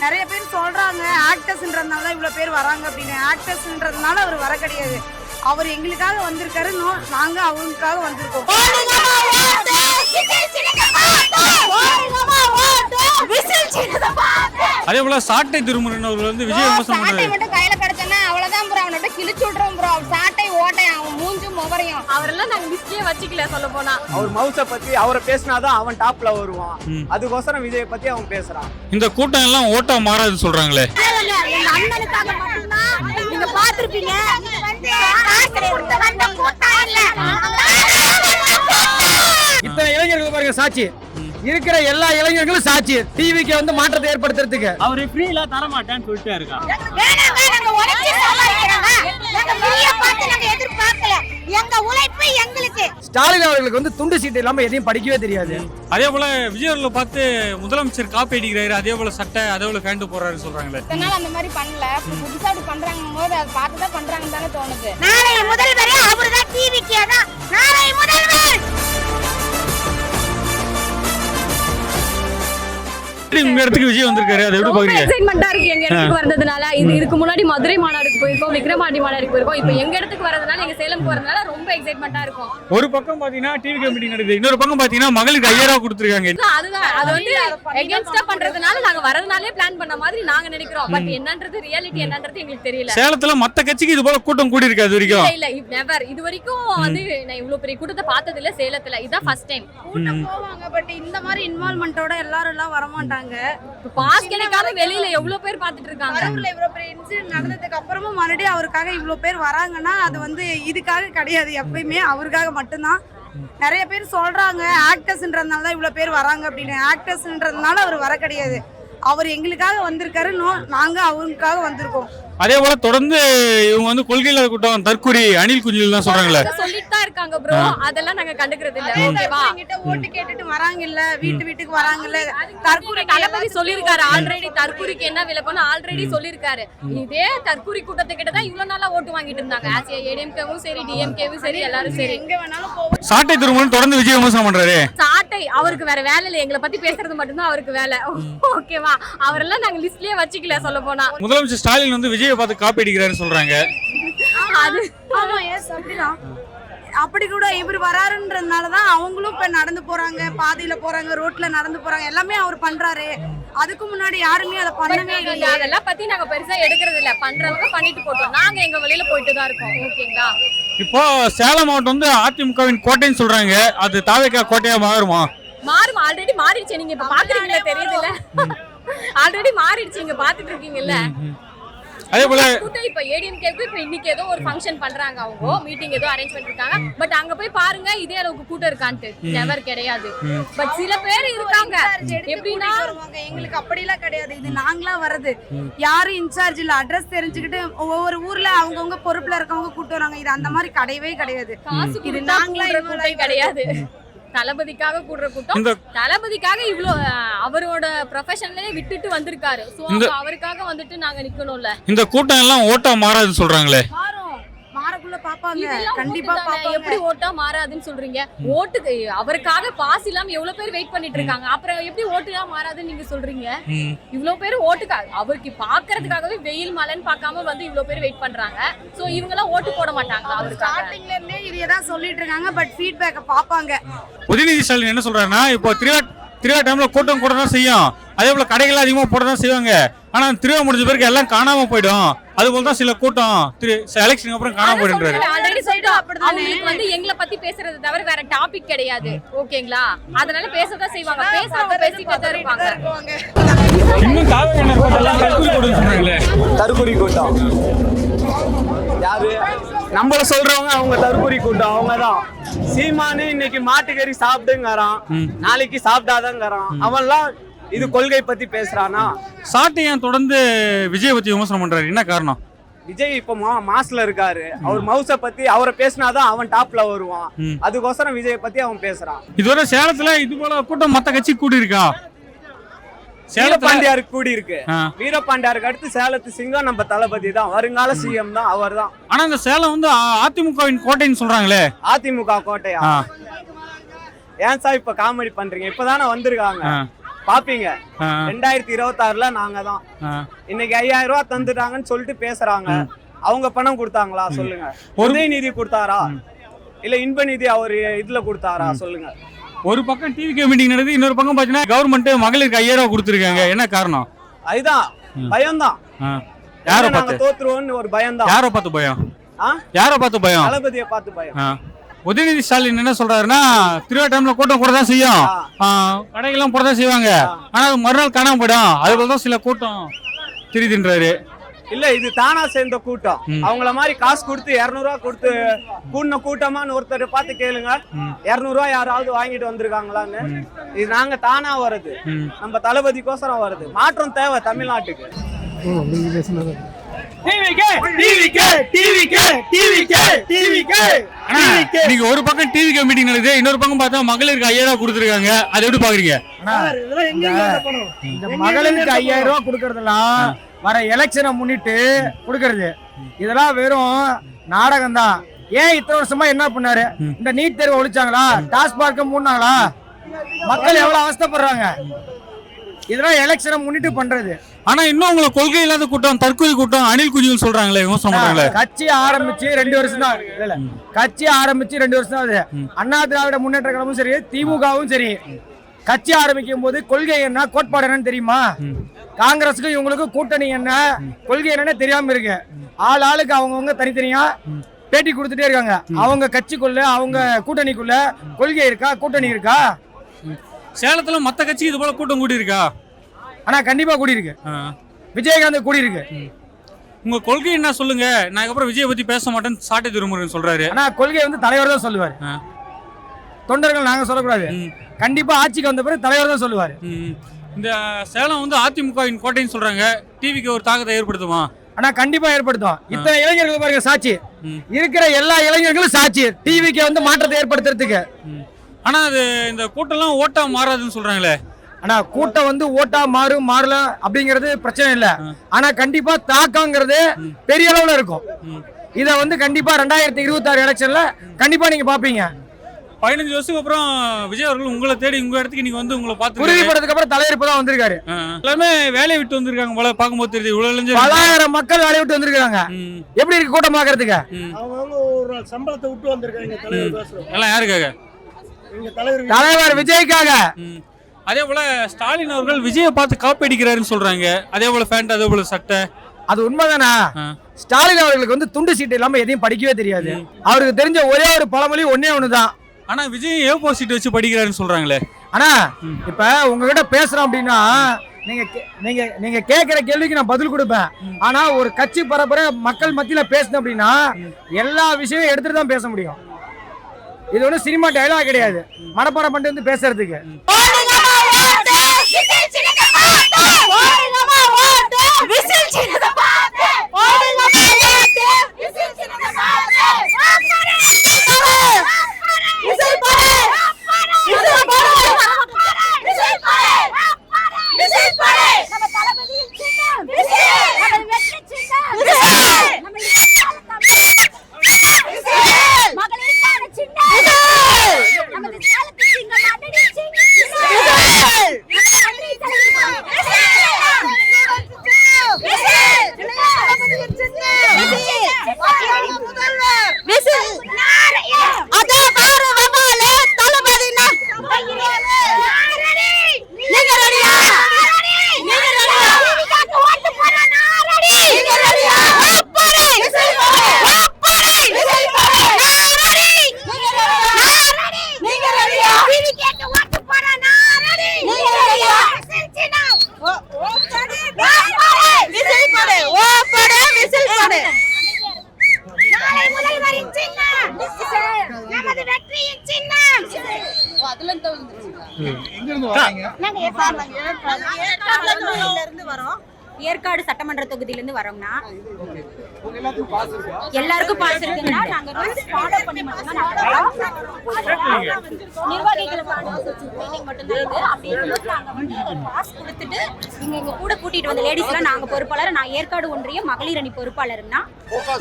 நிறைய பேர் சொல்றாங்க ஆக்டர்ஸ்ன்றதுனால தான் இவ்வளவு பேர் வராங்க அப்படின்னு. ஆக்டர்ஸ்ன்றதுனால அவர் வர கிடையாது. அவர் எங்களுக்காக வந்திருக்காரு, நாங்க அவங்களுக்காக வந்திருக்கோம். அதே போல சாட்டை திருமுருகன் அவர்கள் வந்து விஜய் விமர்சனம் பண்றாரு. மட்டும் கையில கிடைச்சனா அவ்வளவுதான் ப்ரோ, அவனோட கிழிச்சு விட்டுறோம் ப்ரோ. சாட்டை ஓட்டை அவன் மூஞ்சும் முகரையும் அவரெல்லாம் நாங்க லிஸ்ட்லயே வச்சுக்கல. சொல்ல போனா அவர் மவுஸ பத்தி அவரை பேசினாதான் அவன் டாப்ல வருவான். அதுக்கோசரம் விஜய் பத்தி அவன் பேசுறான். இந்த கூட்டம் எல்லாம் ஓட்டா மாறாதுன்னு சொல்றாங்களே. எங்க அண்ணனுக்காக மட்டும்தான் நீங்க பாத்திருப்பீங்க. இத்தனை இளைஞர்கள் பாருங்க சாட்சி, இருக்கிற எல்லா இளைஞர்களும் சாட்சி. டிவிக்கு வந்து மாற்றத்தை ஏற்படுத்துறதுக்கு அவரு ஃப்ரீல தர மாட்டேன்னு சொல்லிட்டு இருக்கா. ஸ்டாலின் அவர்களுக்கு வந்து துண்டு சீட்டு இல்லாம எதையும் படிக்கவே தெரியாது. அதே போல விஜய் அவர்களை பார்த்து முதலமைச்சர் காப்பி அடிக்கிறாரு. அதே போல சட்டை அதே போல பேண்ட் போடுறாரு சொல்றாங்களே. இதனால அந்த மாதிரி பண்ணல, புதுசா அப்படி பண்றாங்க போது அதை பார்த்துதான் பண்றாங்கன்னு தானே தோணுது. நாளைய முதல்வரே அவர்தான். டிவிக்கு தான் நாளைய முதல்வர். உங்க இடத்துக்கு விஜய் வந்திருக்காரு, அதை எப்படி பாக்குறீங்க? எக்ஸைட்மெண்டா இருக்கு எங்க இடத்துக்கு வந்ததுனால. இதுக்கு முன்னாடி மதுரை மாநாடுக்கு போயிருக்கோம், விக்ரமாண்டி மாநாடுக்கு போயிருக்கோம். இப்போ எங்க இடத்துக்கு வரதுனால, எங்க சேலம்க்கு வரதுனால ரொம்ப எக்ஸைட்மெண்டா இருக்கும். ஒரு பக்கம் பாத்தீங்கன்னா டிவி கமிட்டி நடக்குது, இன்னொரு பக்கம் பாத்தீங்கன்னா மகளுக்கு 5000 ரூபாய் கொடுத்துருக்காங்க. அதுதான் அது வந்து எகென்ஸ்டா பண்றதுனால நாங்க வரதுனாலே பிளான் பண்ண மாதிரி நாங்க நினைக்கிறோம். பட் என்னன்றது ரியாலிட்டி என்னன்றது எங்களுக்கு தெரியல. சேலத்துல மத்த கட்சிக்கு இது போல கூட்டம் கூடி இருக்காது வரைக்கும். இல்ல நெவர். இது வரைக்கும் வந்து நான் இவ்வளவு பெரிய கூட்டத்தை பார்த்தது இல்ல சேலத்துல. இதான் ஃபர்ஸ்ட் டைம். கூட்டம் போவாங்க, பட் இந்த மாதிரி இன்வால்வ்மென்ட்டோட எல்லாரும் எல்லாம் வர மாட்டாங்க. பாஸ் கிடைக்காம வெளியில எவ்வளவு பேர் பாத்துட்டு இருக்காங்க. கரூர்ல இவ்வளவு பெரிய இன்சிடென்ட் நடந்ததுக்கு அப்புறமும் மறுபடியும் அவருக்காக இவ்வளவு பேர் வராங்கன்னா அது வந்து இதுக்காக கிடையாது, எப்பயுமே அவருக்காக மட்டும்தான். நிறைய பேர் சொல்றாங்க ஆக்டர்ஸ்ன்றதுனால தான் இவ்வளவு பேர் வராங்க அப்படின்னு. ஆக்டர்ஸ்ன்றதுனால அவர் வர கிடையாது. அவர் எங்களுக்காக வந்திருக்காரு, நாங்க அவங்களுக்காக வந்திருக்கோம். அதே போல தொடர்ந்து இவங்க வந்து கொள்கையில கூட்டம் தற்கொலை அணில் குஞ்சில் தான் சொல்றாங்களே. சொல்லிட்டு தான் இருக்காங்க ப்ரோ, அதெல்லாம் நாங்க கண்டுக்கிறது இல்ல. ஓகேவா, என்கிட்ட ஓட்டு கேட்டுட்டு வராங்க இல்ல, வீட்டுக்கு வராங்க இல்ல. தற்கொலை தளபதி சொல்லிருக்காரு ஆல்ரெடி. தற்கொலைக்கு என்ன விலைன்னு ஆல்ரெடி சொல்லிருக்காரு. இதே தற்கொலை கூட்டத்துக்கிட்ட தான் இவ்வளவு நாளா ஓட்டு வாங்கிட்டு இருந்தாங்க. ஆசியா ஏடிஎம்கேவும் சரி, டிஎம்கேவும் சரி, எல்லாரும் சரி. எங்க வேணாலும் போவோம். சாட்டை திருமுருகன் தொடர்ந்து விஜய் விமர்சனம் பண்றாரு. சாட்டை அவருக்கு வேற வேலை இல்ல, எங்களை பத்தி பேசுறது மட்டும்தான் அவருக்கு வேலை. ஓகேவா, அவரெல்லாம் நாங்க லிஸ்ட்லயே வச்சுக்கல. சொல்ல போனா முதலமைச்சர் ஸ்டாலின் வந்து விஜயை பார்த்து காப்பி அடிக்கிறாருன்னு சொல்றாங்க. அது ஆமா, எஸ் அப்படிதான். அப்படி கூட இவர் வராருன்றதுனாலதான் அவங்களும் இப்ப நடந்து போறாங்க, பாதையில போறாங்க, ரோட்ல நடந்து போறாங்க, எல்லாமே அவர் பண்றாரு. அதுக்கு முன்னாடி யாருமே அதை பண்ணவே இல்லை. அதெல்லாம் பத்தி நாங்க பெருசா எடுக்கிறது இல்ல. பண்றவங்க பண்ணிட்டு போட்டோம், நாங்க எங்க வழியில போயிட்டு தான் இருக்கோம். ஓகேங்களா. இப்போ சேலம் மாவட்டம் வந்து அதிமுகவின் கோட்டைன்னு சொல்றாங்க. அது தாவேகா கோட்டையா மாறுமா? மாறும், ஆல்ரெடி மாறிடுச்சு. நீங்க இப்ப பாக்குறீங்களா, தெரியுது இல்ல? ஆல்ரெடி மாறிடுச்சு, நீங்க பாத்துட்டு இருக்கீங்கல்ல. அதே போல இப்ப ஏடிஎம்கேக்கு இப்ப இன்னைக்கு ஏதோ ஒரு ஃபங்க்ஷன் பண்றாங்க, அவங்க மீட்டிங் ஏதோ அரேஞ்ச் பண்ணிருக்காங்க. பட் அங்க போய் பாருங்க இதே அளவுக்கு கூட்டம் இருக்கான்ட்டு. நெவர் கிடையாது. பட் சில பேர் இருக்காங்க. எப்படின்னா எங்களுக்கு அப்படிலாம் கிடையாது. இது நாங்களா வர்றது, யாரும் இன்சார்ஜ் இல்ல. அட்ரஸ் தெரிஞ்சுக்கிட்டு ஒவ்வொரு ஊர்ல அவங்கவுங்க பொறுப்புல இருக்கவங்க கூட்டு வராங்க. இது அந்த மாதிரி கிடையவே கிடையாது. இது நாங்களா கூட்டம் கிடையாது. தளபதிக்காக கூடுற கூட்டம். தளபதிக்காக இவ்ளோ அவரோட ப்ரொஃபஷன்லயே விட்டுட்டு வந்திருக்காரு. சோ அவருக்காக வந்துட்டு நாங்க நிக்கணும்ல. இந்த கூட்டம் எல்லாம் ஓட்டா மாறாதுன்னு சொல்றாங்களே. மாறக்குள்ள பாப்பாங்க, கண்டிப்பா பாப்பாங்க. எப்படி ஓட்டா மாறாதுன்னு சொல்றீங்க? ஓட்டுக்கு அவருக்காக பாஸ் இல்லாம எவ்வளவு பேர் வெயிட் பண்ணிட்டு இருக்காங்க. அப்புறம் எப்படி ஓட்டுலாம் மாறாதுன்னு நீங்க சொல்றீங்க? இவ்வளவு பேர் ஓட்டுக்காக, அவருக்கு பாக்குறதுக்காகவே வெயில் மழைன்னு பார்க்காம வந்து இவ்வளவு பேர் வெயிட் பண்றாங்க. சோ இவங்க எல்லாம் ஓட்டு போட மாட்டாங்க. அவர் ஸ்டார்டிங்ல இருந்தே இதையதான் சொல்லிட்டு இருக்காங்க. பட் ஃபீட்பேக்க பாப்பாங்க. உதயநிதி ஸ்டாலின் என்ன சொல்றாருன்னா, இப்போ திருவிழா டைம்ல கூட்டம் கூட தான் செய்யும். அதே போல கடைகள் அதிகமா போட தான் செய்வாங்க. ஆனா திருவிழா முடிஞ்ச பிறகு எல்லாம் காணாம போயிடும். அது போல தான் சில கூட்டம் எலெக்ஷனுக்கு அப்புறம் காணாம போயிடுறாரு. ஆல்ரெடி சொல்லிட்டோம். அவங்களுக்கு வந்து எங்களை பத்தி பேசுறது தவிர வேற டாபிக் கிடையாது. ஓகேங்களா, அதனால பேசதான் செய்வாங்க. பேசுறவங்க பேசிட்டே தான் இருப்பாங்க. இன்னும் தற்கொலை கூட்டம் யாரு நம்மள சொல்றவங்க, அவங்க தற்கொலை கூட்டம். அவங்கதான் சீமானு இன்னைக்கு மாட்டுக்கறி சாப்பிடுங்கிறான், நாளைக்கு சாப்பிட்டாதாங்கிறான். அவன்லாம் இது கொள்கை பத்தி பேசுறானா? சாட்டை ஏன் தொடர்ந்து விஜய் பத்தி விமர்சனம் பண்றாரு, என்ன காரணம்? விஜய் இப்ப மாஸ்ல இருக்காரு. அவர் மவுஸ பத்தி அவரை பேசினாதான் அவன் டாப்ல வருவான். அதுக்கோசரம் விஜய் பத்தி அவன் பேசுறான். இதுவரை சேலத்துல இது போல கூட்டம் மத்த கட்சி கூடி இருக்கா? வீரபாண்டியாருக்கு கூடி இருக்கு. வீரபாண்டியாருக்கு அடுத்து சேலத்து சிங்கம் நம்ம தளபதி தான், வருங்கால சிஎம் தான் அவர் தான். ஆனா இந்த சேலம் வந்து அதிமுகவின் கோட்டைன்னு சொல்றாங்களே. அதிமுக கோட்டையா? ஏன் சார் இப்ப காமெடி பண்றீங்க? இப்பதானே வந்திருக்காங்க. பாப்பீங்க. ஆ. 2026ல நாங்க தான் இன்னைக்கு 5000 ரூபாய் தந்துட்டாங்கன்னு சொல்லிட்டு பேசுறாங்க. அவங்க பணம் கொடுத்தாங்களா சொல்லுங்க? உதயநிதி கொடுத்தாரா இல்ல இன்ப நிதி அவர் இதுல கொடுத்தாரா சொல்லுங்க? ஒரு பக்கம் டிவிகே மீட்டிங் நடக்குது, இன்னொரு பக்கம் பாத்தீங்கன்னா கவர்மெண்ட் மகளிருக்கு 5000 ரூபாய் கொடுத்துருக்காங்க. என்ன காரணம்? அதுதான் பயம்தான். யாரை நாங்க பார்த்து? தோத்துருவோம்னு ஒரு பயம்தான். யாரை பார்த்து பயம்? ஆ? யாரை பார்த்து பயம்? தளபதியை பார்த்து பயம். உதயநிதி ஸ்டாலின் என்ன சொல்றாருன்னா, திருவிழா டைம்ல கூட்டம் கூட தான் செய்யும், கடைகள்லாம் போட தான் செய்வாங்க, ஆனா அது மறுநாள் காணாம போயிடும். அதுபோல தான் சில கூட்டம் திரிதுன்றாரு. இல்ல இது தானா சேர்ந்த கூட்டம். அவங்கள மாதிரி காசு கொடுத்து 200 ரூபாய் கொடுத்து கூடின கூட்டமான்னு ஒருத்தர் பார்த்து கேளுங்க. 200 ரூபாய் யாராவது வாங்கிட்டு வந்திருக்காங்களான்னு. இது நாங்க தானா வருது, நம்ம தளபதிக்கோசரம் வருது. மாற்றம் தேவை தமிழ்நாட்டுக்கு. நீங்க ஒரு பக்கம் டிவிகே மீட்டிங் நடக்குது, இன்னொரு பக்கம் பார்த்தா மகளிருக்கு 5000 ரூபாய் கொடுத்துருக்காங்க. அதை எப்படி பாக்குறீங்க? இந்த மகளிருக்கு 5000 ரூபாய் கொடுக்கறதெல்லாம் வர எலெக்ஷனை முன்னிட்டு கொடுக்கறது. இதெல்லாம் வெறும் நாடகம் தான். ஏன் இத்தனை வருஷமா என்ன பண்ணாரு? இந்த நீட் தேர்வை ஒழிச்சாங்களா? டாஸ்மார்க்க மூடினாங்களா? மக்கள் எவ்வளவு அவஸ்தைப்படுறாங்க. இதெல்லாம் எலெக்ஷனை முன்னிட்டு பண்றது. ஆனா இன்னும் உங்களை கொள்கை இல்லாத கூட்டம், தற்கொலை கூட்டம், அணில் குஞ்சுகள் சொல்றாங்களே, விமர்சனம் பண்றாங்களே. கட்சி ஆரம்பிச்சு 2 வருஷம் தான். இல்ல கட்சி ஆரம்பிச்சு 2 வருஷம் தான் ஆகுது. அண்ணா திராவிட முன்னேற்ற கழகமும் சரி, திமுகவும் சரி, கட்சி ஆரம்பிக்கும் போது கொள்கை என்ன, கோட்பாடு என்னன்னு தெரியுமா? காங்கிரஸுக்கும் இவங்களுக்கும் கூட்டணி என்ன, கொள்கை என்னன்னு தெரியாம இருக்கு. ஆளுக்கு அவங்கவுங்க தனித்தனியா பேட்டி கொடுத்துட்டே இருக்காங்க. அவங்க கட்சிக்குள்ள, அவங்க கூட்டணிக்குள்ள கொள்கை இருக்கா, கூட்டணி இருக்கா? சேலத்துல மத்த கட்சி இது போல கூட்டம் கூடி இருக்கா? ஆனா கண்டிப்பா கூடி இருக்கு. விஜயகாந்த் கூடி இருக்கு. உங்க கொள்கை என்ன சொல்லுங்க, நான் அப்புறம் விஜய் பத்தி பேச மாட்டேன்னு சாட்டை திருமுருகன் சொல்றாரு. ஆனா கொள்கை வந்து தலைவர் தான் சொல்லுவாரு, தொண்டர்கள் நாங்க சொல்லக்கூடாது. கண்டிப்பா ஆட்சிக்கு வந்த பிறகு தலைவர் தான் சொல்லுவாரு. இந்த சேலம் வந்து அதிமுகவின் கோட்டைன்னு சொல்றாங்க. டிவிக்கு ஒரு தாக்கத்தை ஏற்படுத்துமா? ஆனா கண்டிப்பா ஏற்படுத்தும். இத்தனை இளைஞர்கள் பாருங்க சாட்சி, இருக்கிற எல்லா இளைஞர்களும் சாட்சி டிவிக்கு வந்து மாற்றத்தை ஏற்படுத்துறதுக்கு. ஆனா அது இந்த கூட்டம்லாம் ஓட்டா மாறாதுன்னு சொல்றாங்களே. ஆனா கூட்டம் வந்து ஓட்டா மாறல அப்படிங்கறது பிரச்சனை இல்ல. ஆனா கண்டிப்பா தாக்கங்கிறது பெரிய அளவுல இருக்கும். இத வந்து கண்டிப்பா 2026 எலெக்ஷன்ல கண்டிப்பா நீங்க பாப்பீங்க. 15 வருஷத்துக்கு அப்புறம் விஜய் அவர்கள் உங்களை தேடி உங்க இடத்துக்கு நீங்க வந்து உங்களை பார்த்து உறுதிப்படுறதுக்கு அப்புறம் தலைவர் இப்பதான் வந்திருக்காரு. எல்லாமே வேலையை விட்டு வந்திருக்காங்க போல, பார்க்கும்போது தெரியுது. இவ்வளவு பலாயிரம் மக்கள் வேலையை விட்டு வந்திருக்காங்க. எப்படி இருக்கு கூட்டம் பாக்குறதுக்கு? அவங்க ஒரு சம்பளத்தை விட்டு வந்திருக்காங்க தலைவர். எல்லாம் யாருக்காக? தலைவர் விஜய்க்காக. அதே போல ஸ்டாலின் அவர்கள் விஜயை பார்த்து காப்பி அடிக்கிறாருன்னு சொல்றாங்க. அதே போல பேண்ட், அதே போல சட்டை. அது உண்மைதானா? ஸ்டாலின் அவர்களுக்கு வந்து துண்டு சீட்டு இல்லாம எதையும் படிக்கவே தெரியாது. அவருக்கு தெரிஞ்ச ஒரே ஒரு பழமொழி ஒன்னே ஒண்ணுதான். ஆனா விஜய் ஏ4 சீட் வச்சு படிக்கிறாருன்னு சொல்றாங்களே. ஆனா இப்ப உங்ககிட்ட பேசுறோம் அப்படின்னா நீங்க கேட்கிற கேள்விக்கு நான் பதில் கொடுப்பேன். ஆனா ஒரு கட்சி பரப்புற மக்கள் மத்தியில பேசணும் அப்படின்னா எல்லா விஷயமும் எடுத்துட்டு தான் பேச முடியும். இது ஒன்றும் சினிமா டயலாக் கிடையாது, மனப்பாடம் பண்ணிட்டு வந்து பேசுறதுக்கு. ஏற்காடு சட்டமன்ற தொகுதியிலிருந்து வரோம்னா எல்லாருக்கும் பாஸ் இருக்குன்னா நாங்க ரூல்ஸ் ஃபாலோ பண்ணி மட்டும் தான் நிர்வாகிகளுக்கான மீட்டிங் மட்டும் தான் இது. அப்படி இருக்கும்போது நாங்க வந்து பாஸ் கொடுத்துட்டு எங்க கூட கூட்டிட்டு வந்த லேடிஸ்லாம் நாங்க பொறுப்பாளர், நான் ஏற்காடு ஒன்றிய மகளிர் அணி பொறுப்பாளர்னா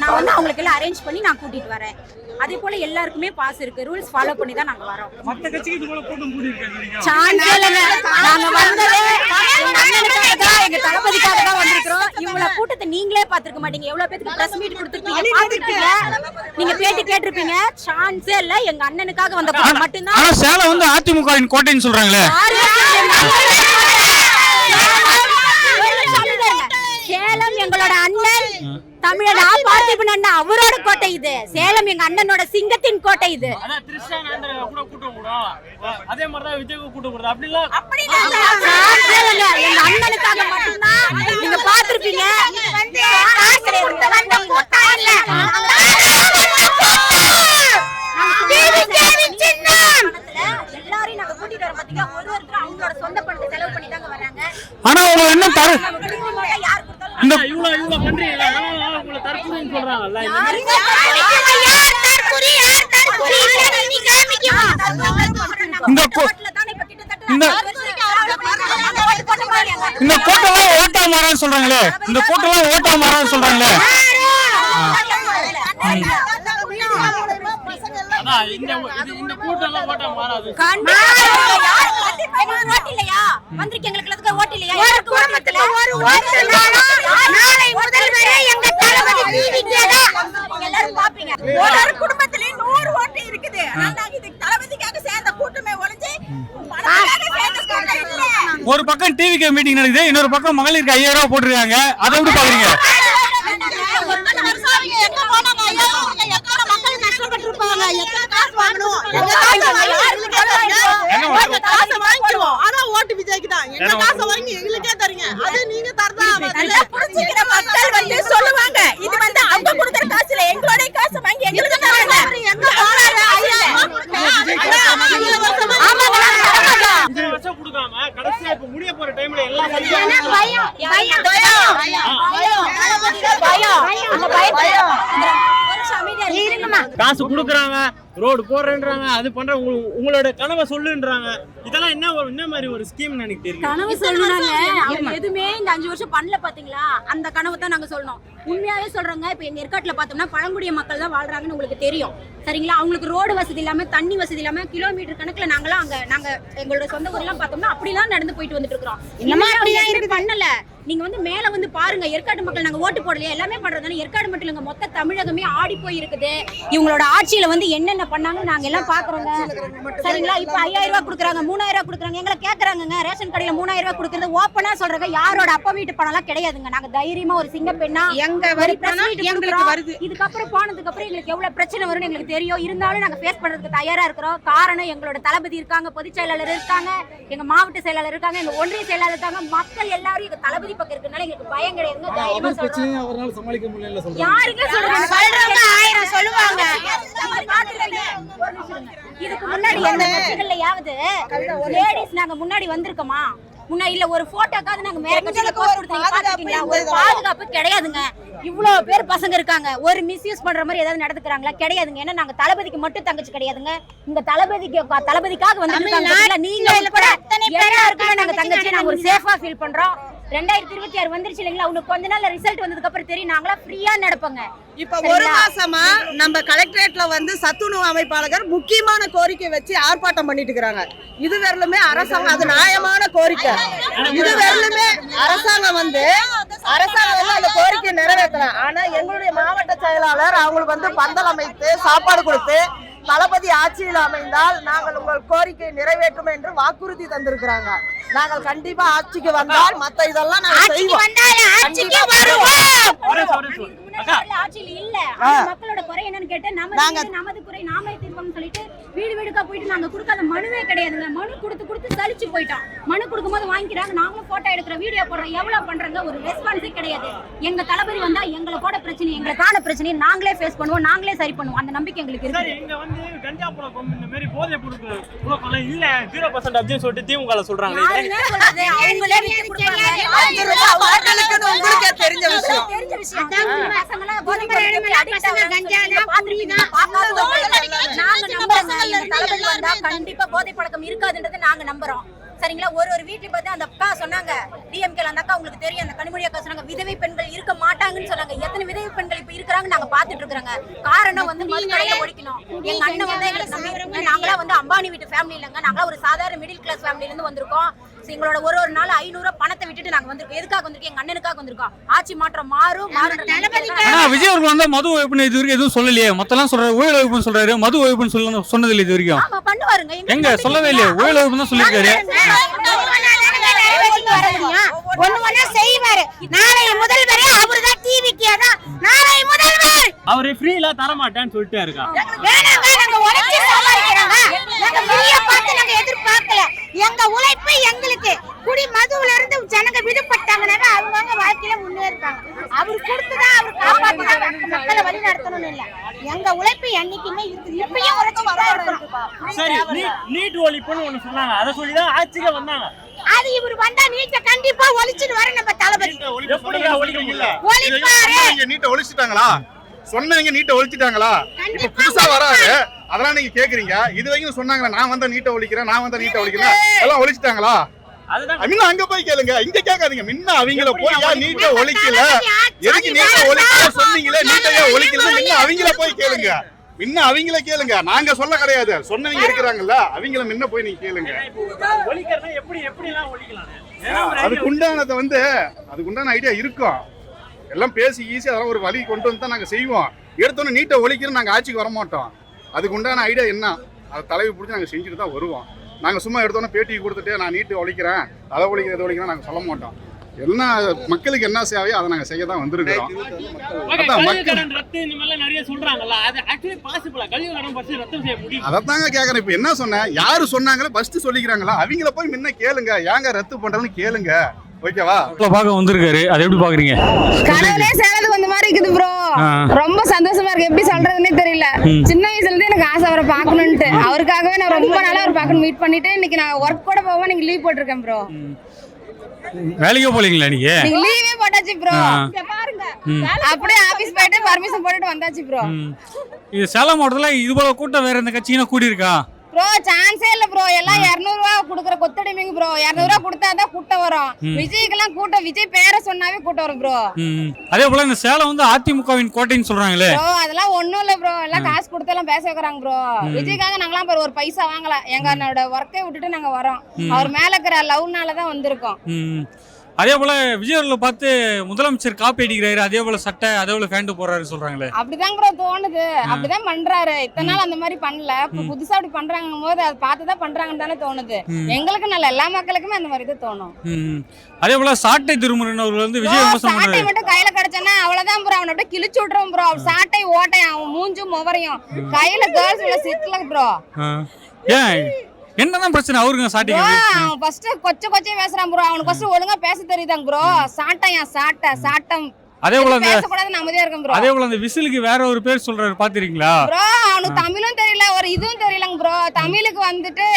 நான் வந்து அவங்களுக்கு எல்லாம் அரேஞ்ச் பண்ணி நான் கூட்டிட்டு வரேன். அதே போல எல்லாருக்குமே பாஸ் இருக்கு, ரூல்ஸ் ஃபாலோ பண்ணி தான் நாங்க வரோம். மத்த கட்சிக்கு இது போல கூட்டம் கூடி இருக்காங்க. சான்ஸ் இல்லங்க, நாங்க வந்ததே பாத்துருக்க மாட்டீங்க, எவ்வளவு பேருக்கு பிரஸ் மீட் கொடுத்துருப்பீங்க, பாத்துருப்பீங்க, நீங்க பேட்டி கேட்டிருப்பீங்க. சான்ஸே இல்ல. எங்க அண்ணனுக்காக வந்த கூட்டம் மட்டும்தான். ஆனா சேலம் வந்து அதிமுகவின் கோட்டைன்னு சொல்றாங்களே. சேலம் எங்களோட அண்ணன் தமிழனா பார்த்திபன் அண்ணன் அவரோட கோட்டை இது. சேலம் எங்க அண்ணனோட சிங்கத்தின் கோட்டை இது. அதே மாதிரிதான் விஜய் கூட்டம் கூடாது அப்படிலாம் எங்க அண்ணனுக்காக மட்டும்தான். நீங்க பாத்திருப்பீங்க. எல்லாரையும் நாங்க கூட்டிட்டு வர பாத்தீங்க, ஒருத்தர் அவங்களோட சொந்த பணத்தை செலவு பண்ணி தாங்க வராங்க. ஆனா உங்களுக்கு என்ன தர இந்த இவ்வளவு பண்றீங்க உங்களை தற்கொலைன்னு சொல்றாங்கல்ல. இந்த கூட்டம்லாம் ஓட்டா மாறான்னு சொல்றாங்களே. இந்த கூட்டம்லாம் ஓட்டா மாறான்னு சொல்றாங்களே. இந்த கூட்டம் எல்லாம் ஓட்ட மாறாது. மந்திரிக்கு எங்களுக்கு ஓட்டு இல்லையா? ஒரு குடும்பத்துல ஒரு ஓட்டு நாளை முதல்வரே எங்க தளபதி டிவிக்கே தான். எல்லாரும் பாப்பீங்க. ஒரு குடும்பத்துல 100 ஓட்டு இருக்குது. ஆனா இது தளபதிக்காக சேர்ந்த கூட்டமே ஒளிஞ்சு பணத்துக்காக சேர்ந்த கூட்டம் இல்ல. ஒரு பக்கம் டிவிக்கு மீட்டிங் நடக்குது, இன்னொரு பக்கம் மகளிருக்கு 5000 ரூபாய் போட்டுருக்காங்க. அதை எப்படி பாக்குறீங்க? எங்க போனாங்க? எத்தனை மக்கள் கஷ்டப்பட்டு இருப்பாங்க? எத்தனை காசு வாங்கணும்? காசை வாங்கிடுவோம். ஆனா ஓட்டு விஜய்க்கு தான். எங்க காசை வாங்கி எங்களுக்கே தரீங்க. அது நீங்க தரதா புரிஞ்சுக்கிற மக்கள் வந்து சொல்லுவாங்க, இது வந்து அவங்க கொடுக்குற காசு இல்ல, எங்களோட காசு வாங்கி எங்களுக்கு தராங்க. எங்க போறாரு? இந்த வருஷம் கொடுக்காம கடைசியா இப்ப முடிய போற டைம்ல எல்லாம் காசு குடுக்குறாங்க, ரோடு போடுறேன்றாங்க, அது பண்ற உங்களோட கனவை சொல்லுன்றாங்க. இதெல்லாம் என்ன மாதிரி ஒரு ஸ்கீம் எனக்கு தெரியும். கனவு சொல்லுறாங்க. அவங்க எதுவுமே இந்த 5 வருஷம் பண்ணல பாத்தீங்களா? அந்த கனவு தான் நாங்க சொல்லணும். உண்மையாவே சொல்றோங்க. இப்ப எங்க ஏற்காட்டுல பார்த்தோம்னா பழங்குடிய மக்கள் தான் வாழ்றாங்கன்னு உங்களுக்கு தெரியும், சரிங்களா? அவங்களுக்கு ரோடு வசதி இல்லாம, தண்ணி வசதி இல்லாம, கிலோமீட்டர் கணக்குல நாங்களாம் நாங்க எங்களோட சொந்த ஊர்லாம் பார்த்தோம்னா அப்படிலாம் நடந்து போயிட்டு வந்துட்டு இருக்கோம். இன்னும் பண்ணல. நீங்க வந்து மேல வந்து பாருங்க, ஏற்காடு மக்கள் நாங்க ஓட்டு போடலையா, எல்லாமே பண்றதுனால ஏற்காடு மட்டும் இல்லங்க, மொத்த தமிழகமே ஆடி போய் இருக்குது. இவங்களோட ஆட்சியில வந்து என்னென்ன பண்ணாங்க நாங்க எல்லாம் பாக்குறோங்க, சரிங்களா? இப்ப 5000 ரூபாய் கொடுக்குறாங்க, 3000 ரூபாய் கொடுக்குறாங்க. எங்களை கேக்குறாங்க, ரேஷன் கடையில 3000 ரூபாய் கொடுக்கறது ஓப்பனா சொல்றாங்க. யாரோட அப்பா வீட்டு பணம் எல்லாம் கிடையாதுங்க. நாங்க தைரியமா ஒரு சிங்க பெண்ணா எங்க வரி எங்களுக்கு வருது. இதுக்கப்புறம் போனதுக்கு அப்புறம் எங்களுக்கு எவ்வளவு பிரச்சனை வரும்னு எங்களுக்கு தெரியும். இருந்தாலும் நாங்க ஃபேஸ் பண்றதுக்கு தயாரா இருக்கிறோம். காரணம் எங்களோட தளபதி இருக்காங்க, பொதுச் செயலாளர் இருக்காங்க, எங்க மாவட்ட செயலாளர் இருக்காங்க, எங்க ஒன்றிய செயலாளர் இருக்காங்க. மக்கள் எல்லாரும் எங்க தளபதி பக்கம் இருக்கனால எங்களுக்கு பயம் கிடையாதுங்க. தைரியமா சொல்றோம். அவரால சமாளிக்க முடியல சொல்றாங்க. யாருங்க சொல்றாங்க? சொல்றவங்க 1000 சொல்லுவாங்க. இதுக்கு முன்னாடி எந்த கட்சிகள்லயாவது லேடிஸ் நாங்க முன்னாடி வந்திருக்கோமா? முன்னாடி இல்ல ஒரு போட்டோக்காவது நாங்க மேல கட்சியில போஸ்ட் கொடுத்தீங்க பாத்துக்கீங்களா? ஒரு பாதுகாப்பு கிடையாதுங்க. இவ்வளவு பேர் பசங்க இருக்காங்க, ஒரு மிஸ்யூஸ் பண்ற மாதிரி ஏதாவது நடந்துக்கிறாங்களா? கிடையாதுங்க. ஏன்னா நாங்க தளபதிக்கு மட்டும் தங்கச்சி கிடையாதுங்க. இந்த தளபதிக்காக வந்துருக்காங்க. நீங்க உட்பட எல்லாருக்குமே நாங்க தங்கச்சி, நாங்க ஒரு சேஃபா ஃபீல் பண்றோம். 2026 வந்துருச்சு இல்லைங்களா? உனக்கு கொஞ்ச நாள் ரிசல்ட் வந்ததுக்கு அப்புறம் தெரியும், நாங்களா ஃப்ரீயா நடப்போங்க. இப்ப ஒரு மாசமா நம்ம கலெக்டரேட்ல வந்து சத்துணவு அமைப்பாளர்கள் முக்கியமான கோரிக்கை வச்சு ஆர்ப்பாட்டம் பண்ணிட்டு இருக்காங்க. இது வரலுமே அரசாங்கம், அது நியாயமான கோரிக்கை. இது வரலுமே அரசாங்கம் வந்து அந்த கோரிக்கை நிறைவேற்றல. ஆனா எங்களுடைய மாவட்ட செயலாளர் அவங்களுக்கு வந்து பந்தல் அமைத்து சாப்பாடு கொடுத்து தளபதி ஆட்சியில் அமைந்தால் நாங்கள் உங்கள் கோரிக்கை நிறைவேற்றும் என்று வாக்குறுதி தந்திருக்கிறாங்க. நாங்கள் கண்டிப்பா ஆட்சிக்கு வந்தால் மத்த இதெல்லாம் நாங்கள் செய்வோம். ஆட்சியில இல்ல மக்களோட குறை என்னன்னு கேட்டு நமது குறை நாமே தீர்ப்போம்னு சொல்லிட்டு வீடு வீடுக்கா போயிட்டு நாங்க கொடுக்காத மனுவே கிடையாதுங்க. மனு கொடுத்து சலிச்சு போயிட்டோம். மனு கொடுக்கும்போது வாங்கிக்கிறாங்க, நாங்களும் போட்டோ எடுக்கிறோம், வீடியோ போடுறோம், எவ்வளவு பண்றாங்க, ஒரு ரெஸ்பான்ஸே கிடையாது. எங்க தளபதி வந்தா எங்களை கூட பிரச்சனை, எங்களுக்கான பிரச்சனையை நாங்களே ஃபேஸ் பண்ணுவோம், நாங்களே சரி பண்ணுவோம். அந்த நம்பிக்கை எங்களுக்கு இருக்கு. இங்க வந்து கஞ்சா புழக்கம் இந்த மாதிரி போதை புழக்கம் இல்ல 0% அப்படின்னு சொல்லிட்டு திமுக சொல்றாங்க. அவங்களே உங்களுக்கே தெரிஞ்ச விஷயம். கண்டிப்பா போதை பழக்கம் இருக்காதுன்றது நாங்க நம்புறோம், சரிங்களா? ஒரு வீட்டுல பார்த்து அந்த அக்கா சொன்னாங்க, டிஎம்கேல அந்த அக்கா உங்களுக்கு தெரியும், அந்த கனிமொழி அக்கா சொன்னாங்க விதவை பெண்கள் இருக்க மாட்டாங்கன்னு சொன்னாங்க. எத்தனை விதவை பெண்கள் இப்ப இருக்கிறாங்க நாங்க பாத்துட்டு இருக்கிறாங்க. காரணம் வந்து மதுக்கடையை ஒழிக்கணும். எங்க அண்ணன் வந்து எங்களுக்கு நம்பி, நாங்களா வந்து அம்பானி வீட்டு ஃபேமிலி இல்லைங்க, நாங்களா ஒரு சாதாரண மிடில் கிளாஸ் ஃபேமிலில இருந்து வந்திருக்கோம், எங்களோட ஒரு நாள் 500 பணத்தை விட்டுட்டு நாங்க வந்திருக்கோம். எதுக்காக வந்திருக்கோம்? எங்க அண்ணனுக்காக வந்திருக்கோம். ஆட்சி மாற்றம் மாறும். ஆனா விஜய் அவர்கள் வந்து மது ஒழிப்புன்னு இது வரைக்கும் எதுவும் சொல்லலையே. மொத்தம் சொல்றாரு ஊழல் ஒழிப்புன்னு சொல்றாரு, மது ஒழிப்புன்னு சொன்னது இல்லை இது வரைக்கும். ஆமா பண்ணுவாருங்க. எங்க சொல்லவே இல்லையே, ஊழல் ஒழிப்பு தான் சொல்லியிருக்காரு. ஒண்ணு செய்வாரு. நாளை முதல்வரே அவர்தான். டிவிக்கு அதான் நாளை முதல்வர். அவரு ஃப்ரீல தர மாட்டேன்னு சொல்லிட்டே இருக்கா. வேணாங்க, நாங்க உழைச்சு சம்பாதிக்கிறோங்க. நாங்க வெளிய பார்த்து நாங்க எதிர்பார்க்கல. எங்க உழைப்பு எங்களுக்கு. குடி மதுவுல இருந்து ஜனங்க விடுபட்டாங்கன்னா அவங்க வாழ்க்கையில முன்னேறுவாங்க. அவர் கொடுத்துதான் அவர் காப்பாத்துதான் மக்களை வழி நடத்தணும்னு இல்ல. எங்க உழைப்பு என்னைக்குமே இருக்குது. இப்பயும் உழைச்சுதான் இருக்கணும். சரி, நீட் ஒழிப்புன்னு ஒண்ணு சொன்னாங்க. அதை சொல்லிதான் ஆட்சிக்கு வந்தாங்க. அது இவர் வந்தா நீட்ட கண்டிப்பா ஒழிச்சிட்டு வர நம்ம தளபதி. எப்படியா ஒழிக்க முடியல? ஒழிப்பாரு. நீட்ட ஒழிச்சிட்டாங்களா? சொன்னவங்க நீட்ட ஒழிச்சிட்டாங்களா? இப்ப புதுசா வராது அதெல்லாம் நீங்க கேக்குறீங்க. இது வரைக்கும் சொன்னாங்களா நான் வந்தா நீட்ட ஒழிக்கிறேன், நான் வந்தா நீட்ட ஒழிக்கிறேன், எல்லாம் ஒழிச்சிட்டாங்களா? முன்ன அங்க போய் கேளுங்க, இங்க கேட்காதீங்க. முன்ன அவங்கள போய் ஏன் நீட்ட ஒழிக்கல, எதுக்கு நீட்ட ஒழிக்கல சொன்னீங்களே, நீட்டையே ஒழிக்கல முன்ன அவங்கள போய் கேளுங்க. முன்ன அவங்கள கேளுங்க, நாங்க சொல்ல கிடையாது. சொன்னவங்க இருக்கிறாங்கல்ல அவங்கள முன்ன போய் நீங்க கேளுங்க. ஒழிக்கிறதா எப்படி எல்லாம் ஒழிக்கலாம்? அதுக்குண்டானதை வந்து அதுக்குண்டான ஐடியா இருக்கும். எல்லாம் பேசி ஈஸி அதெல்லாம் ஒரு வழி கொண்டு வந்து தான் நாங்கள் செய்வோம். எடுத்தோன்னே நீட்டை ஒழிக்கிறோம், நாங்கள் ஆட்சிக்கு வர மாட்டோம். அதுக்கு உண்டான ஐடியா என்ன அதை தலைவி பிடிச்சி நாங்கள் செஞ்சுட்டு தான் வருவோம். நாங்கள் சும்மா எடுத்தோன்னே பேட்டி கொடுத்துட்டு நான் நீட்டு ஒழிக்கிறேன், அதை ஒழிக்கிறேன், இதை ஒழிக்கிறேன் நாங்கள் சொல்ல மாட்டோம். என்ன மக்களுக்கு என்ன சேவையோ அதை நாங்கள் செய்ய தான் வந்திருக்கிறோம். அதைத்தாங்க கேட்குறேன். இப்போ என்ன சொன்னேன், யாரு சொன்னாங்களோ ஃபர்ஸ்ட் சொல்லிக்கிறாங்களா அவங்கள போய் முன்ன கேளுங்க, ஏங்க ரத்து பண்றோம்னு கேளுங்க. ஓகேவா? பார்க்க வந்திருக்காரு, அதை எப்படி பாக்குறீங்க? கடவுளே சேலத்துக்கு வந்த மாதிரி இருக்குது ப்ரோ. ரொம்ப சந்தோஷமா இருக்கு. எப்படி சொல்றதுன்னே தெரியல. சின்ன வயசுல இருந்து எனக்கு ஆசை அவரை பார்க்கணும்ட்டு. அவருக்காகவே நான் ரொம்ப நாளா அவர் பார்க்கணும் மீட் பண்ணிட்டு இன்னைக்கு நான் ஒர்க் கூட போகாம நீங்க லீவ் போட்டிருக்கேன் ப்ரோ. வேலைக்கே போலீங்களா நீங்க? லீவே போட்டாச்சு ப்ரோ. பாருங்க அப்படியே ஆபீஸ் போயிட்டு பர்மிஷன் போட்டுட்டு வந்தாச்சு ப்ரோ. இது சேலம் மாவட்டத்துல இது போல கூட்டம் வேற எந்த கட்சினா கூடி இருக்கா ப்ரோ? சான்ஸே இல்ல ப்ரோ. எல்லாம் 200 ரூபாய் கொடுக்குற கொத்தடிமைங்க ப்ரோ. 200 ரூபாய் கொடுத்தாதான் கூட்டம் வரும். விஜய்க்கெல்லாம் கூட்டம், விஜய் பேரை சொன்னாவே கூட்டம் வரும் ப்ரோ. அதே போல இந்த சேலம் வந்து அதிமுகவின் கோட்டைன்னு சொல்றாங்களே ப்ரோ. அதெல்லாம் ஒண்ணும் இல்ல ப்ரோ. எல்லாம் காசு கொடுத்து எல்லாம் பேச வைக்கிறாங்க ப்ரோ. விஜய்க்காக நாங்களாம் ஒரு பைசா வாங்கல. எங்களோட ஒர்க்கை விட்டுட்டு நாங்க வரோம். அவர் மேல இருக்கிற லவ்னால தான் வந்திருக்கோம். அதே போல விஜய் அவர்களை பார்த்து முதலமைச்சர் காப்பி அடிக்கிறாரு, அதே போல சட்டை அதே போல பேண்ட் போறாரு சொல்றாங்களே. அப்படிதான் ப்ரோ தோணுது. அப்படிதான் பண்றாரு. இத்தனை நாள் அந்த மாதிரி பண்ணல. இப்ப புதுசா அப்படி பண்றாங்க போது அதை பார்த்துதான் பண்றாங்கன்னு தானே தோணுது. எங்களுக்கு நல்ல எல்லா மக்களுக்குமே அந்த மாதிரி தான் தோணும். அதே போல சாட்டை திருமுருகன் அவர்கள் வந்து விஜய் விமர்சனம் சாட்டை மட்டும் கையில கிடைச்சானா அவ்வளவுதான் ப்ரோ. அவனை அப்படியே கிழிச்சு விட்டுறோம் ப்ரோ. சாட்டை ஓட்டை அவன் மூஞ்சும் முவரையும் கையில கேர்ள்ஸ் உள்ள சிட்ல ப்ரோ. ஏன் என்னதான் பிரச்சனை அவருக்கு சாட்டிங்க? அவன் ஃபர்ஸ்ட் கொச்சை பேசுறான் ப்ரோ. அவனுக்கு ஃபர்ஸ்ட் ஒழுங்கா பேச தெரியுதாங்க ப்ரோ. சாட்டையா சாட்டம். அதே போல பேசக்கூடாது அமைதியா இருக்கும் ப்ரோ. அதே போல அந்த விசிலுக்கு வேற ஒரு பேர் சொல்றாரு பாத்திருக்கீங்களா ப்ரோ? அவனுக்கு தமிழும் தெரியல, ஒரு இதுவும் தெரியலங்க ப்ரோ. தமிழுக்கு வந்துட்டு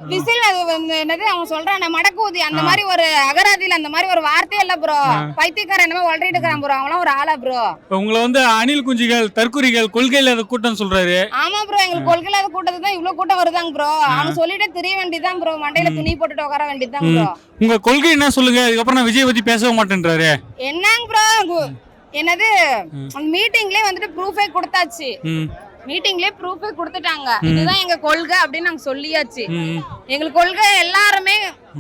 விசில் அது வந்து என்னது அவன் சொல்றான் மடக்கூதி அந்த மாதிரி ஒரு அகராதியில அந்த மாதிரி ஒரு வார்த்தையே இல்ல ப்ரோ. பைத்தியக்காரன் என்னமோ வளரிட்டு இருக்கான் ப்ரோ. அவன் ஒரு ஆளா ப்ரோ. உங்களை வந்து அணில் குஞ்சுகள் தற்குறிகள் கொள்கை இல்லாத கூட்டம் சொல்றாரு. ஆமா ப்ரோ. எங்களுக்கு கொள்கை இல்லாத கூட்டத்துக்கு தான் இவ்வளவு கூட்டம் வருதாங்க ப்ரோ. அவன் சொல்லிட்டு தெரிய வேண்டியதுதான் ப்ரோ. மண்டையில துணி போட்டுட்டு உட்கார வேண்டியதுதான் ப்ரோ. உங்க கொள்கை என்ன சொல்லுங்க, அதுக்கப்புறம் நான் விஜய் பத்தி பேசவே மாட்டேன்றாரு. என்னங்க ப்ரோ என்னது மீட்டிங்லயே வந்துட்டு ப்ரூஃபே கொடுத்தாச்சு. மீட்டிங்லயே ப்ரூஃபே கொடுத்துட்டாங்க. இதுதான் எங்க கொள்கை அப்படின்னு நாங்க சொல்லியாச்சு. எங்களுக்கு கொள்கை எல்லாருமே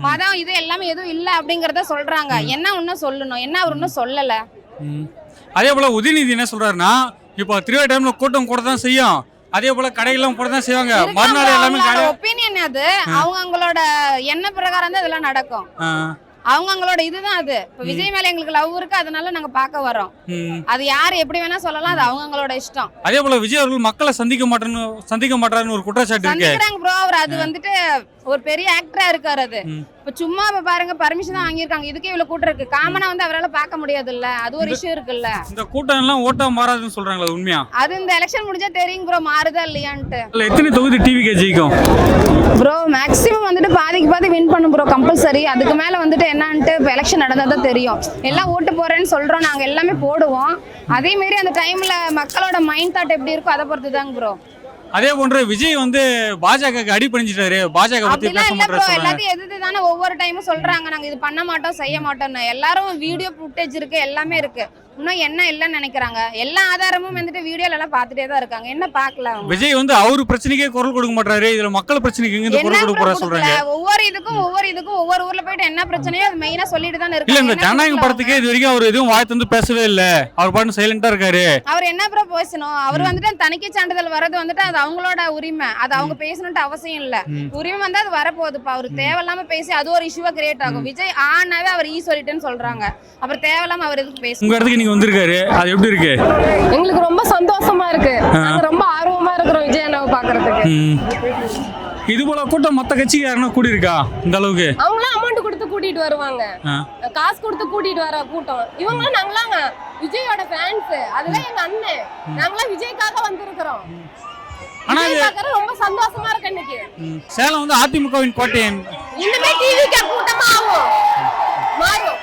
மதம் இது எல்லாமே எதுவும் இல்ல அப்படிங்கறத சொல்றாங்க. என்ன ஒன்னும் சொல்லணும், என்ன அவர் ஒன்னும் சொல்லல. அதே போல உதயநிதி என்ன சொல்றாருன்னா, இப்போ 3 டைம்ல கூட்டம் கூட தான் செய்யும், அதே போல கடைகளும் கூட தான் செய்வாங்க, மறுநாள் எல்லாமே ஒப்பீனியன். அது அவங்களோட எண்ண பிரகாரம் தான் இதெல்லாம் நடக்கும். அவங்களோட இதுதான் அது. இப்ப விஜய் மேல எங்களுக்கு லவ் இருக்கு, அதனால நாங்க பார்க்க வரோம். அது யாரு எப்படி வேணா சொல்லலாம், அது அவங்களோட இஷ்டம். அதே போல விஜய் அவர்கள் மக்களை சந்திக்க மாட்டாருன்னு ஒரு குற்றச்சாட்டு இருக்கு. சந்திக்கிறாங்க ப்ரோ. அவர் அது வந்துட்டு ஒரு பெரிய ஆக்டரா இருக்காரு. அது இப்ப சும்மா பாருங்க பர்மிஷன் தான் வாங்கியிருக்காங்க. இதுக்கே இவ்வளவு கூட்டம் இருக்கு. காமனா வந்து அவரால் பார்க்க முடியாது இல்ல, அது ஒரு இஷ்யூ இருக்குல்ல. இந்த கூட்டம் எல்லாம் ஓட்டா மாறாதுன்னு சொல்றாங்களா, உண்மையா? அது இந்த எலெக்ஷன் முடிஞ்சா தெரியும் ப்ரோ, மாறுதா இல்லையான்ட்டு. எத்தனை தொகுதி டிவிகே ஜெயிக்கும் ப்ரோ? மேக்ஸிமம் வந்துட்டு பாதி வின் பண்ணும் ப்ரோ, கம்பல்சரி. அதுக்கு மேல வந்துட்டு என்னன்ட்டு இப்போ எலெக்ஷன் நடந்தாதான் தெரியும். எல்லாம் ஓட்டு போறேன்னு சொல்றோம், நாங்க எல்லாமே போடுவோம். அதே மாதிரி அந்த டைம்ல மக்களோட மைண்ட் தாட் எப்படி இருக்கோ அதை பொறுத்து தாங்க ப்ரோ. அதே போன்ற விஜய் வந்து பாஜக அடி பண்ணிட்டாரு, பாஜக பத்தி பேச மாட்டாரு. எல்லாத்தையும் எதிர்த்து தானே ஒவ்வொரு டைமும் சொல்றாங்க நாங்க இது பண்ண மாட்டோம் செய்ய மாட்டோம்னு. எல்லாரும் வீடியோ ஃபுட்டேஜ் இருக்கு, எல்லாமே இருக்கு. இன்னும் என்ன இல்லைன்னு நினைக்கிறாங்க. எல்லா ஆதாரமும் வந்துட்டு வீடியோல எல்லாம் பார்த்துட்டே தான் இருக்காங்க. என்ன பார்க்கல அவங்க? விஜய் வந்து அவரு பிரச்சனைக்கே குரல் கொடுக்க மாட்டாரு, இதுல மக்கள் பிரச்சனைக்கு எங்க குரல் கொடுக்க போறா சொல்றாங்க. ஒவ்வொரு இதுக்கும் ஒவ்வொரு ஊர்ல போயிட்டு என்ன பிரச்சனையோ அது மெயினா சொல்லிட்டு தான் இல்ல இருக்காங்க. இந்த ஜனநாயகம் படத்துக்கே இது வரைக்கும் அவர் எதுவும் வாய் தந்து பேசவே இல்ல, அவர் பாட்டு சைலண்டா இருக்காரு. அவர் என்ன ப்ரோ பேசணும்? அவர் வந்துட்டு தணிக்கை சான்றிதழ் வரது வந்துட்டு அது அவங்களோட உரிமை, அது அவங்க பேசணும்ட்டு அவசியம் இல்ல. உரிமை வந்து அது வரப்போகுதுப்பா. அவர் தேவையில்லாம பேசி அது ஒரு இஷ்யூவா கிரியேட் ஆகும். விஜய் ஆனாவே அவர் சொல்லிட்டேன்னு சொல்றாங்க, அப்புறம் தேவையில்லாம அவர் எதுக்கு பேசணும்? உங்க இடத்துக்கு நீங்க வந்திருக்காரு, அது எப்படி இருக்கு? எங்களுக்கு ரொம்ப சந்தோஷமா இருக்கு, நாங்க ரொம்ப ஆர்வமா இருக்கிறோம் விஜய் அண்ணாவை பாக்குறதுக்கு. இது போல கூட்டம் மத்த கட்சிக்கு யாருன்னா கூடி இருக்கா இந்த அளவுக்கு? அவங்களாம் அமௌண்ட் கொடுத்து கூட்டிட்டு வருவாங்க, காசு கொடுத்து கூட்டிட்டு வர கூட்டம். இவங்களாம் நாங்களாம் விஜயோட ஃபேன்ஸ், அதெல்லாம் எங்க அண்ணன், நாங்களாம் விஜய்க்காக வந்திருக்கிறோம். ரொம்ப சந்தோஷமா இருக்கு. இன்னைக்கு சேலம் வந்து அதிமுகவின் கோட்டை, இனிமே டிவி கூட்டமா ஆகும் மாறும்.